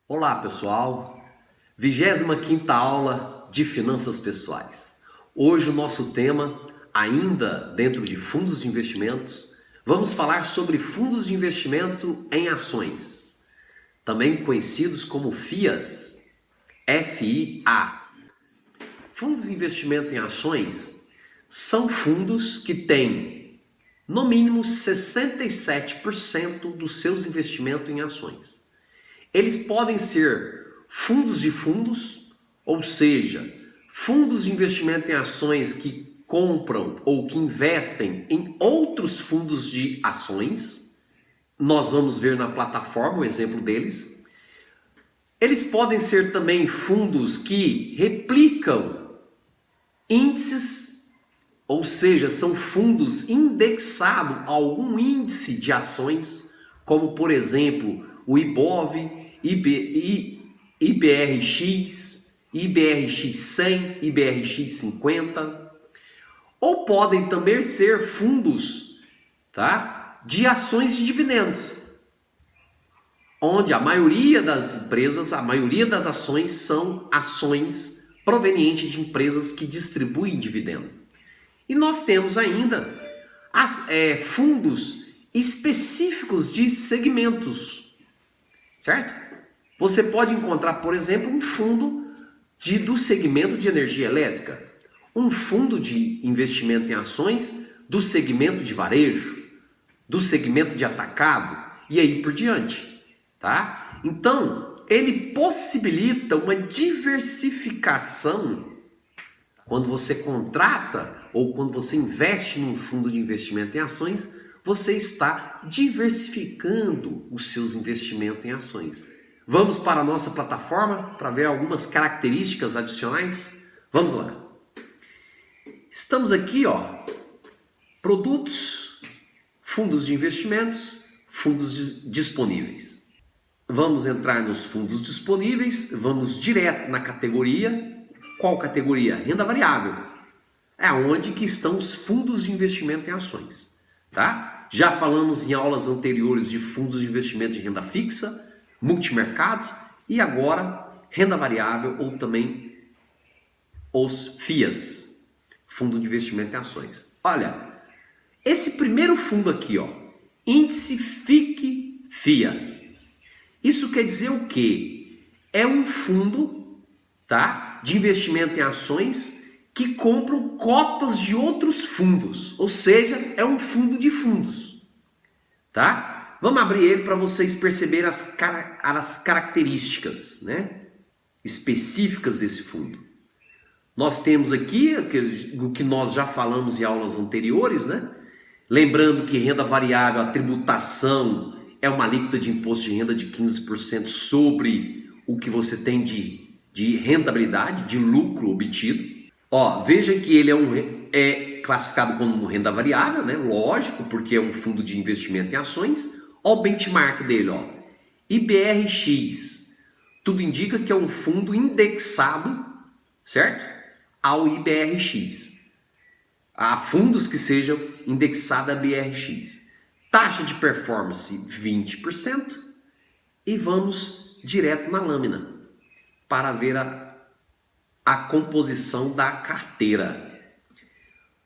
Olá pessoal, 25ª aula de Finanças Pessoais. Hoje o nosso tema, ainda dentro de fundos de investimentos, vamos falar sobre fundos de investimento em ações, também conhecidos como FIAs, F-I-A. Fundos de investimento em ações são fundos que têm, no mínimo, 67% dos seus investimentos em ações. Eles podem ser fundos de fundos, ou seja, fundos de investimento em ações que compram ou que investem em outros fundos de ações. Nós vamos ver na plataforma o exemplo deles. Eles podem ser também fundos que replicam índices, ou seja, são fundos indexados a algum índice de ações, como por exemplo o IBOV, IBRX, IBRX100, IBRX50, ou podem também ser fundos, tá, de ações de dividendos, onde a maioria das empresas, a maioria das ações são ações provenientes de empresas que distribuem dividendo. E nós temos ainda fundos específicos de segmentos, certo? Você pode encontrar, por exemplo, um fundo do segmento de energia elétrica, um fundo de investimento em ações do segmento de varejo, do segmento de atacado e aí por diante, tá? Então, ele possibilita uma diversificação quando você contrata ou quando você investe num fundo de investimento em ações. Você está diversificando os seus investimentos em ações. Vamos para a nossa plataforma para ver algumas características adicionais? Vamos lá. Estamos aqui, produtos, fundos de investimentos, fundos disponíveis. Vamos entrar nos fundos disponíveis, vamos direto na categoria. Qual categoria? Renda variável. É onde que estão os fundos de investimento em ações, tá? Já falamos em aulas anteriores de fundos de investimento de renda fixa, multimercados e agora renda variável ou também os FIAs, Fundo de Investimento em Ações. Olha, esse primeiro fundo aqui, Índice FIC FIA. Isso quer dizer o quê? É um fundo, tá, de investimento em ações que compram cotas de outros fundos, ou seja, é um fundo de fundos, tá? Vamos abrir ele para vocês perceberem as características, né, específicas desse fundo. Nós temos aqui o que nós já falamos em aulas anteriores, né? Lembrando que renda variável, a tributação é uma alíquota de imposto de renda de 15% sobre o que você tem de rentabilidade, de lucro obtido. Veja que ele é classificado como renda variável, né? Lógico, porque é um fundo de investimento em ações. O benchmark dele, IBRX. Tudo indica que é um fundo indexado, certo? Ao IBRX. Há fundos que sejam indexados a IBRX. Taxa de performance 20%. E vamos direto na lâmina para ver a composição da carteira.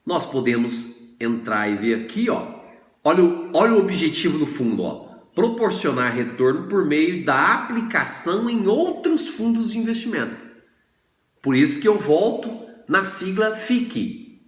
Nós podemos entrar e ver aqui, olha o objetivo do fundo, proporcionar retorno por meio da aplicação em outros fundos de investimento. Por isso que eu volto na sigla FIC,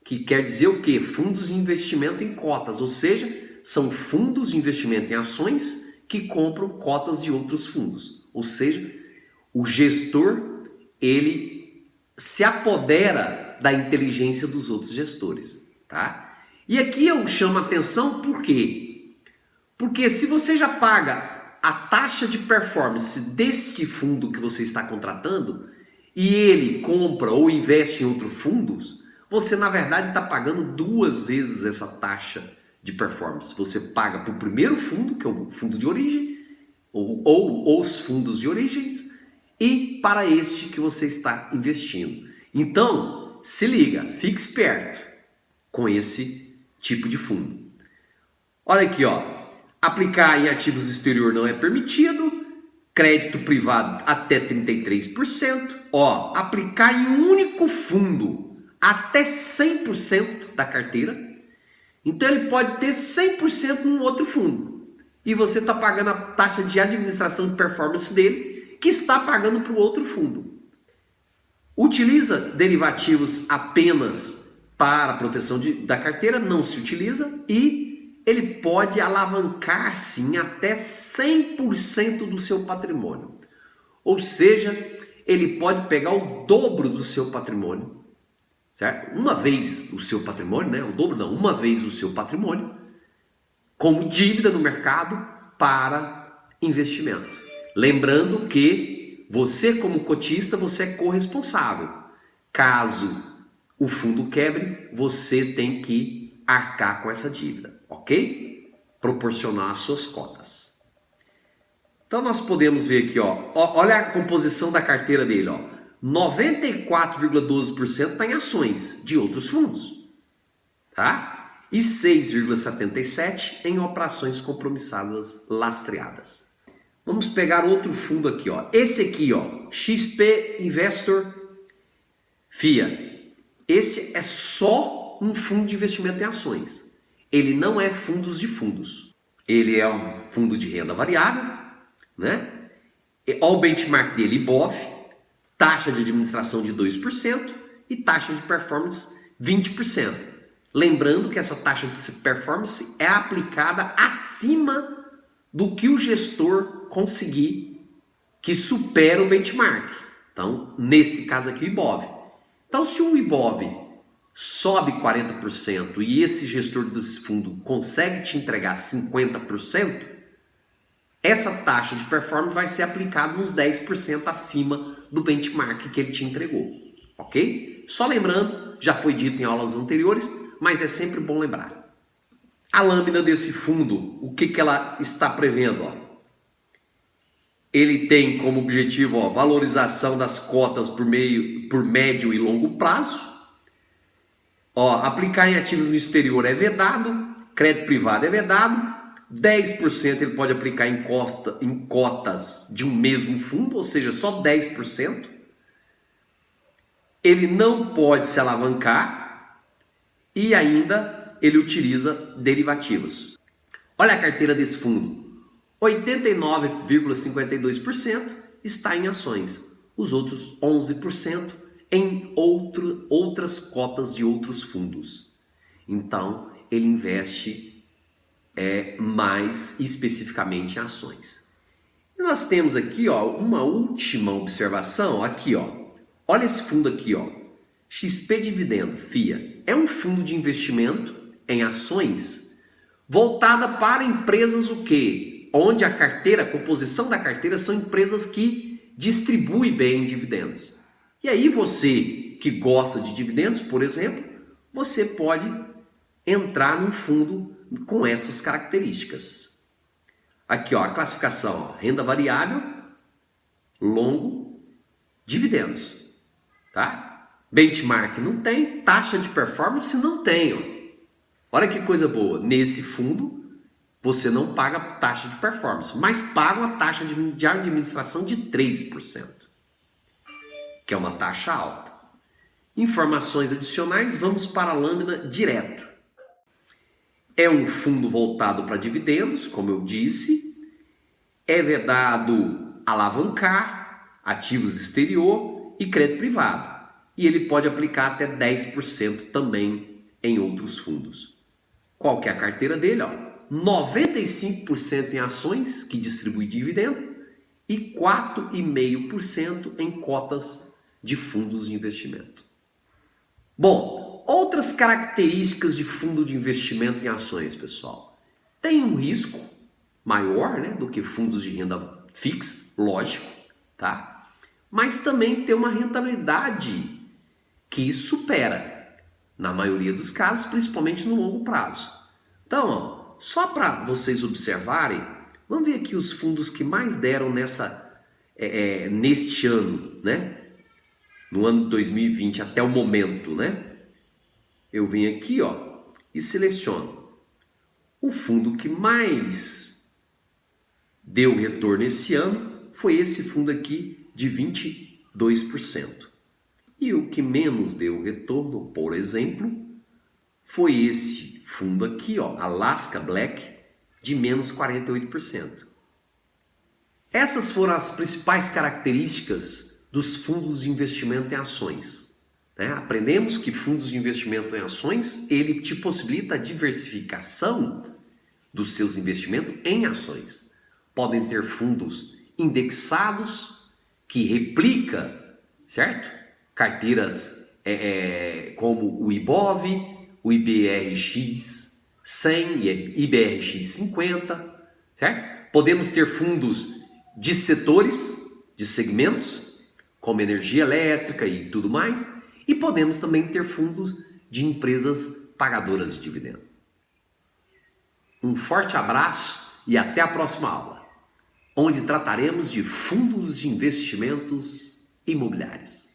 que quer dizer o quê? Fundos de investimento em cotas, ou seja, são fundos de investimento em ações que compram cotas de outros fundos. Ou seja, o gestor, ele se apodera da inteligência dos outros gestores, tá? E aqui eu chamo a atenção por quê? Porque se você já paga a taxa de performance deste fundo que você está contratando e ele compra ou investe em outros fundos, você na verdade está pagando 2 vezes essa taxa de performance. Você paga para o primeiro fundo, que é o fundo de origem, ou os fundos de origens, e para este que você está investindo. Então, se liga, fique esperto com esse tipo de fundo. Olha aqui, aplicar em ativos exterior não é permitido, crédito privado até 33%. Ó, aplicar em um único fundo até 100% da carteira. Então ele pode ter 100% num outro fundo. E você está pagando a taxa de administração de performance dele, que está pagando para o outro fundo. Utiliza derivativos apenas para a proteção da carteira? Não se utiliza. E ele pode alavancar sim até 100% do seu patrimônio. Ou seja, ele pode pegar o dobro do seu patrimônio, certo? Uma vez o seu patrimônio, né? O dobro não, uma vez o seu patrimônio, como dívida no mercado para investimento. Lembrando que você, como cotista, você é corresponsável. Caso o fundo quebre, você tem que arcar com essa dívida, ok? Proporcionar as suas cotas. Então nós podemos ver aqui, ó, olha a composição da carteira dele, ó. 94,12% está em ações de outros fundos, tá? E 6,77% em operações compromissadas lastreadas. Vamos pegar outro fundo aqui, ó. Esse aqui, ó, XP Investor FIA. Esse é só um fundo de investimento em ações. Ele não é fundos de fundos. Ele é um fundo de renda variável, né? Olha o benchmark dele, IBOV, taxa de administração de 2% e taxa de performance 20%. Lembrando que essa taxa de performance é aplicada acima do que o gestor conseguir, que supera o benchmark. Então, nesse caso aqui, o IBOV. Então, se o IBOV sobe 40% e esse gestor desse fundo consegue te entregar 50%, essa taxa de performance vai ser aplicada uns 10% acima do benchmark que ele te entregou, ok? Só lembrando, já foi dito em aulas anteriores, mas é sempre bom lembrar. A lâmina desse fundo, o que ela está prevendo? Ó? Ele tem como objetivo, ó, valorização das cotas por médio e longo prazo. Ó, aplicar em ativos no exterior é vedado, crédito privado é vedado. 10% ele pode aplicar em cotas de um mesmo fundo, ou seja, só 10%. Ele não pode se alavancar e ainda ele utiliza derivativos. Olha a carteira desse fundo. 89,52% está em ações. Os outros 11% em outras cotas de outros fundos. Então, ele investe mais especificamente em ações. E nós temos aqui, ó, uma última observação, aqui, ó. Olha esse fundo aqui, ó. XP Dividendo, FIA. É um fundo de investimento em ações voltada para empresas o quê? Onde a composição da carteira são empresas que distribuem bem dividendos. E aí você que gosta de dividendos, por exemplo, você pode entrar num fundo com essas características. Aqui, ó, a classificação, ó, renda variável, longo, dividendos, tá? Benchmark não tem, taxa de performance não tem, ó. Olha que coisa boa, nesse fundo você não paga taxa de performance, mas paga uma taxa de administração de 3%, que é uma taxa alta. Informações adicionais, vamos para a lâmina direto. É um fundo voltado para dividendos, como eu disse. É vedado alavancar, ativos exterior e crédito privado. E ele pode aplicar até 10% também em outros fundos. Qual que é a carteira dele? 95% em ações, que distribui dividendo, e 4,5% em cotas de fundos de investimento. Bom, outras características de fundo de investimento em ações, pessoal. Tem um risco maior, né, do que fundos de renda fixa, lógico, tá? Mas também tem uma rentabilidade que supera, na maioria dos casos, principalmente no longo prazo. Então, ó, só para vocês observarem, vamos ver aqui os fundos que mais deram neste ano, né? No ano de 2020 até o momento, né? Eu venho aqui, ó, e seleciono o fundo que mais deu retorno esse ano, foi esse fundo aqui de 22%. E o que menos deu retorno, por exemplo, foi esse fundo aqui, ó, Alaska Black, de menos 48%. Essas foram as principais características dos fundos de investimento em ações. Aprendemos que fundos de investimento em ações, ele te possibilita a diversificação dos seus investimentos em ações. Podem ter fundos indexados que replica, certo? Carteiras como o IBOV, o IBRX 100 e IBRX 50, certo? Podemos ter fundos de setores, de segmentos, como energia elétrica e tudo mais, e podemos também ter fundos de empresas pagadoras de dividendo. Um forte abraço e até a próxima aula, onde trataremos de fundos de investimentos imobiliários.